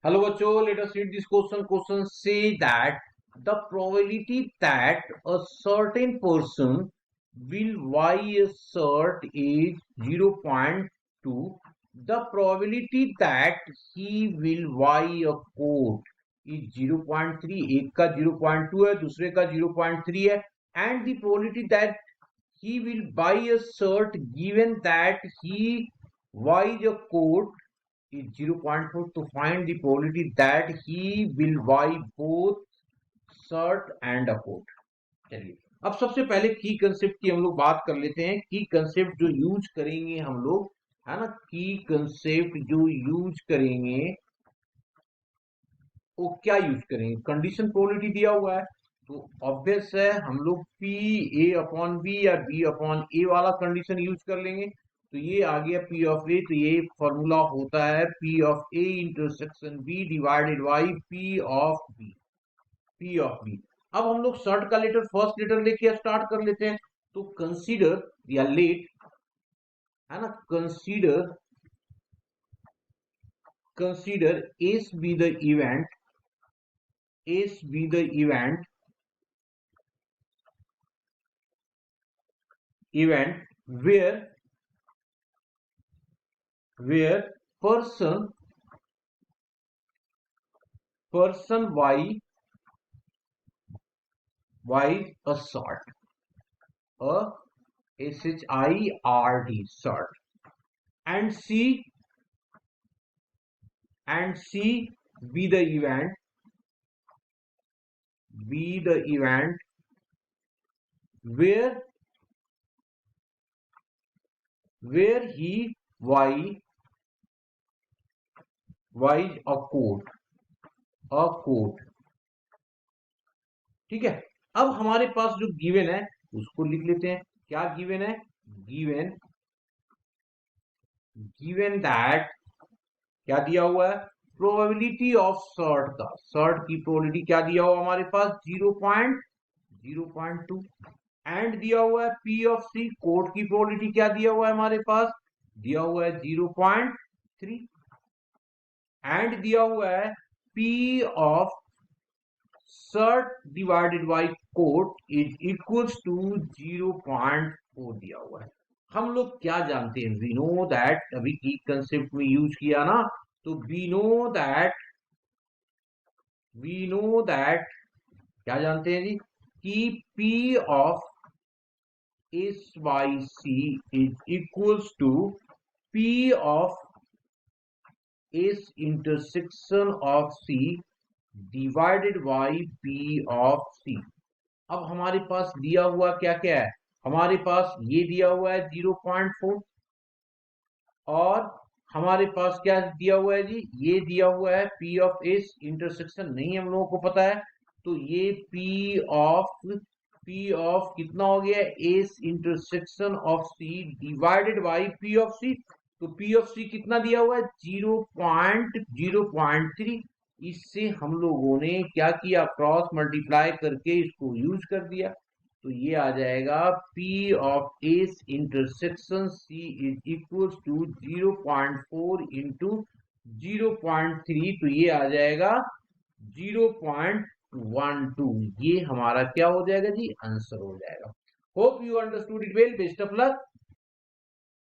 Hello बच्चों, let us read this question. Question say that the probability that a certain person will buy a shirt is 0.2. The probability that he will buy a coat is 0.3. एक का 0.2 है, दूसरे का 0.3 है, and the probability that he will buy a shirt given that he buys a coat is 0.4. to find the probability that he will buy both shirt and a coat. चलिए अब सबसे पहले की कंसेप्ट की हम लोग बात कर लेते हैं। की कंसेप्ट जो यूज करेंगे हम लोग, है ना, की कंसेप्ट जो यूज करेंगे वो क्या यूज करेंगे। कंडीशन प्रोबेबिलिटी दिया हुआ है तो ऑब्वियस है हम लोग पी ए अपॉन बी या बी अपॉन ए वाला कंडीशन यूज कर लेंगे। तो ये आ गया पी ऑफ ए, तो ये फॉर्मूला होता है P of A intersection B divided by P of B. P of B. अब हम लोग शर्ट का लेटर फर्स्ट लेटर लेके स्टार्ट कर लेते हैं। तो कंसीडर या लेट, है ना, consider S be the event, S be the event where person buys a shirt, a shard shirt, and C be the event where he buys a coat। ठीक है। अब हमारे पास जो गिवन है उसको लिख लेते हैं। क्या गिवन है? गिवन दैट क्या दिया हुआ है? प्रोबेबिलिटी ऑफ शर्ट का, शर्ट की प्रोबेबिलिटी क्या दिया हुआ हमारे पास? 0.2। एंड दिया हुआ है पी ऑफ सी, कोट की प्रोबेबिलिटी क्या दिया हुआ है हमारे पास? दिया हुआ है 0.3। एंड दिया हुआ है P of shirt divided by coat is equals to 0.4 दिया हुआ है। हम लोग क्या जानते हैं? वी नो दैट, अभी की कंसेप्ट में यूज किया ना, तो वी नो दैट क्या जानते हैं जी कि P of S by C is equals to P of S intersection of C divided by P of C. अब हमारे पास दिया हुआ क्या क्या है? हमारे पास ये दिया हुआ है 0.4, और हमारे पास क्या दिया हुआ है जी? ये दिया हुआ है पी ऑफ एस इंटरसेक्शन नहीं हम लोगों को पता है, तो ये पी ऑफ कितना हो गया? S intersection of C divided by P of C. तो पी ऑफ सी कितना दिया हुआ है? 0.3। इससे हम लोगों ने क्या किया? क्रॉस मल्टीप्लाई करके इसको यूज कर दिया। तो ये आ जाएगा P of S intersection C is equals to 0.4 into 0.3, तो ये आ जाएगा 0.12। ये हमारा क्या हो जाएगा जी? आंसर हो जाएगा। Hope you understood it well. Best of luck.